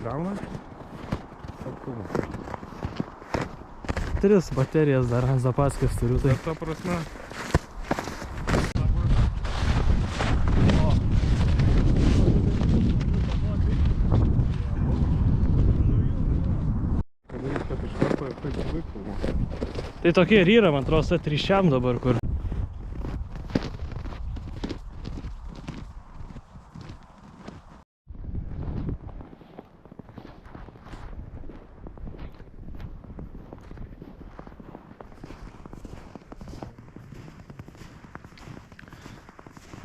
Gauna? Apkumas. 3 baterijas dar Zapaskės turiu, tai... Bet to prasme. Kad iš karto ir taip vaikų. Tai tokie ir yra, man atrodo, 3 dabar, kur...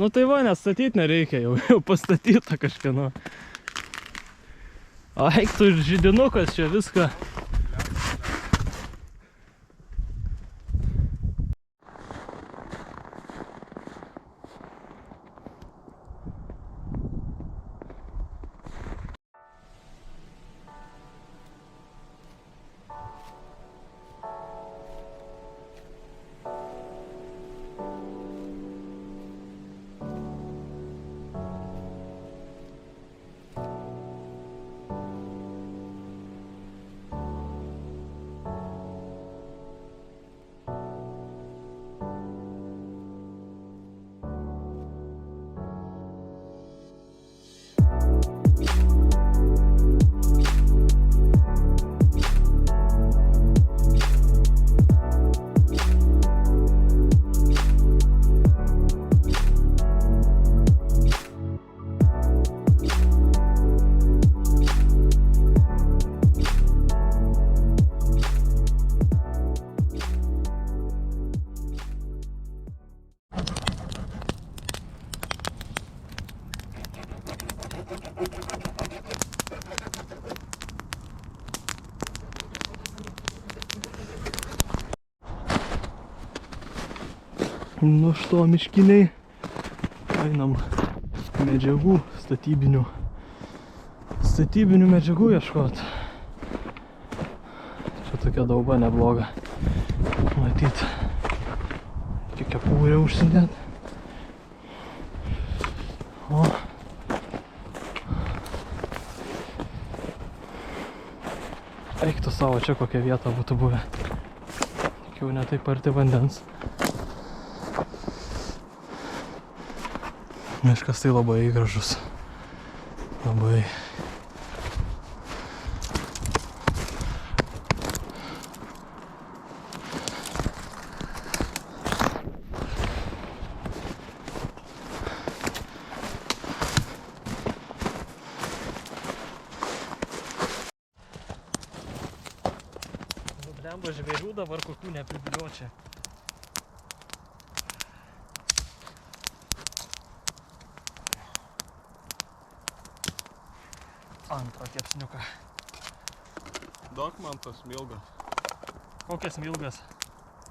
Nu tai va, nes statyti nereikia, jau pastatyta kažkieno. O eiktų ir židinukas čia viską. Nu što, miškiniai, einam medžiagų, statybinių medžiagų ieškot. Čia tokia dauba nebloga. Matyt, iki kepurę užsidėt. O. Eiktų savo, čia kokia vieta būtų buvę. Tik jau ne taip arti vandens. Miškas tai labai gražus. Labai. Blemba žvėrių dabar kokių nepribiliočia. Antrą kepsniuką. Duok man tos milgas. Kokias milgas?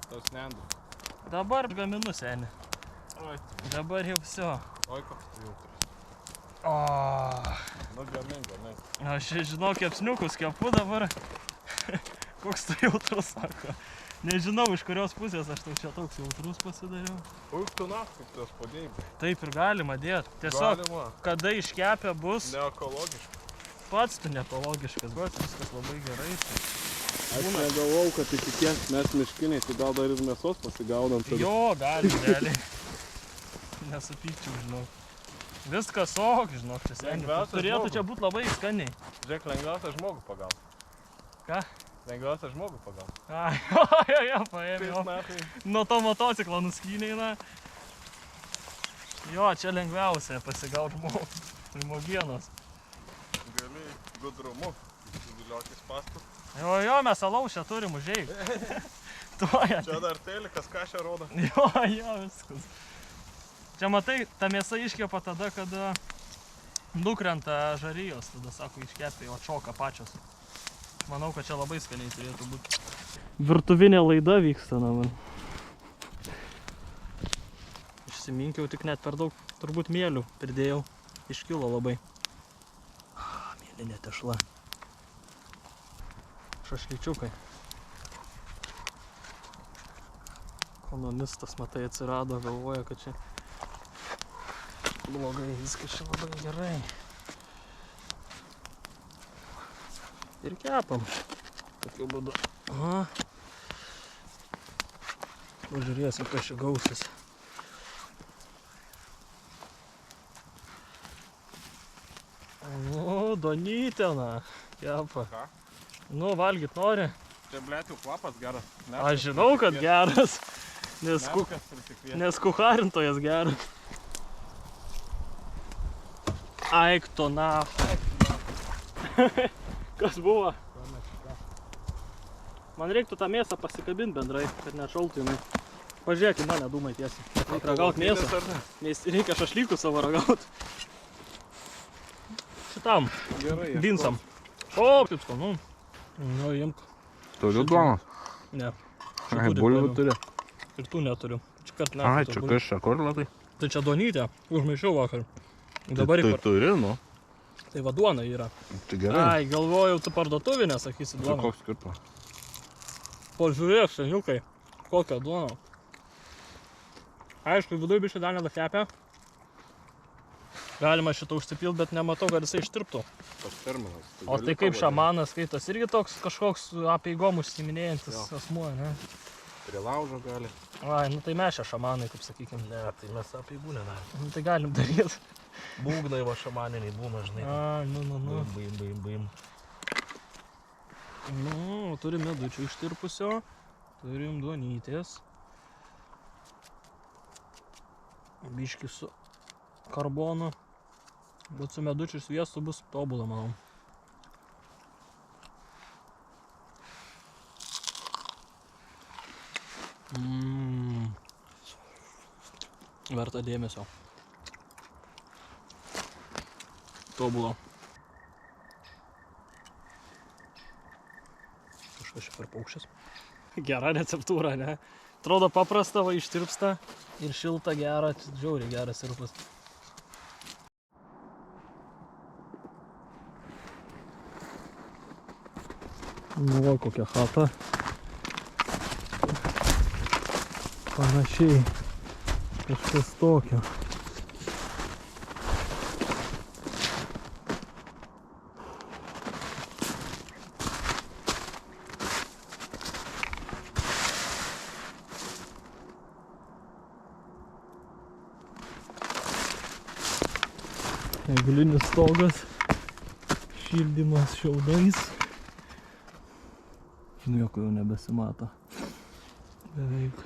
Tos nendus. Dabar gaminu, seni. Oi. Dabar jau viso. Oi, koks jautrus. O. Nu, gamink. Aš žinau, kepsniukus kepu dabar. Koks tu jautrus, sako. Nežinau, iš kurios pusės aš tau čia toks jautrus pasidariau. Uik tu kaip tos padėjimai. Taip ir galima dėti. Tiesiog, kada iškepę bus... Neekologiškai. Pats tu neekologiškas, bet viskas labai gerai. Aš negalvau, kad iki tiek mes miškiniai, tai gal dar ir mėsos pasigaudam. Jo, gali, realiai. Nesupykčiau, žinau. Viskas ok, žinau, čia seniai. Turėtų čia būti labai skaniai. Žiūrėk, lengviausia žmogų pagaut. Ką? Lengviausia žmogų pagaut. Ai, jo, paėmė. Nuo to motociklo nuskynei, na. Jo, čia lengviausia pasigaut žmogų. Primogienos. Gali gudrumu įsidėlioti spastų. Jo, mes alaus čia turim užeik. Čia dar telikas kažką rodo. Jo, viskas. Čia matai, ta mėsa iškepa tada, kada nukrenta žarijos, tada sako iškepė, o atšoka pačios. Manau, kad čia labai skaniai turėtų būti. Virtuvinė laida vyksta, na man. Išsiminkiau, tik net per daug, turbūt mėlių pridėjau. Iškilo labai. Mėlinė tešla. Šašlyčiukai. Ekonomistas, matai, atsirado, galvoja, kad čia blogai, viskas čia labai gerai. Ir kepam. Tokiu būdu. Aha. Pažiūrėsim, kas čia gausis. Nu, Donytena. Kepa. Ką? Nu, valgyt nori. Čia, blėt, jau kvapas geras. Aš žinau, kad geras. Nes kucharintojas geras. Aik to nacho. Kas buvo? Man reiktų tą mėsą pasikabinti bendrai, kad nešaltų jinai. Pažiūrėk į mane, dūmai tiesiai. Reikia ragaut mėsą. Reikia šašlykų savo ragaut. Šitam. Gerai. Binsam. O, kaip skanu. Nu, imk. Turiu duonos? Ne. Ai, bulvių turi. Ir tu neturiu. Čia kart ne. Ai, čia kas čia, kur labai? Tai čia duonytė. Užmaišiau vakar. Dabar Tai turi, nu. Tai va duona yra. Tai gerai. Ai, galvojau, tu parduotuvinę sakysi Tai duoną. koks skirtumas? Pažiūrėk, seniukai. Kokią duoną. Aišku, viduje biškai dar nedakepė. Galima šitą užsipilt, bet nematau, kad jisai ištirptų. Tas terminas. O tai kaip šamanas skaitos, irgi toks kažkoks apeigom užsiminėjantis asmuo, ne? Prie laužo gali. Ai, nu tai mes čia šamanai, kaip sakykim. Ne, tai mes apeigų nedarom. Nu tai galim daryti. Būgnai va šamaniniai būna, žinai. Ai, nu. Baim. Nu, turim medučių ištirpusio. Turim duonytės. Biški su karbonu. Bet su medučiu ir sviestu bus tobula, manau. Verta dėmesio. Tobula. Kažkas čia per paukščias. Gera receptūra, ne? Atrodo paprasta, va ištirpsta ir šilta gera, žiauriai geras sirupas. Nu va, kokia chata. Panašiai. Kažkas tokio. Eglinis stogas. Šildymas šiaudais. Nieko jau nebesimato. Beveik.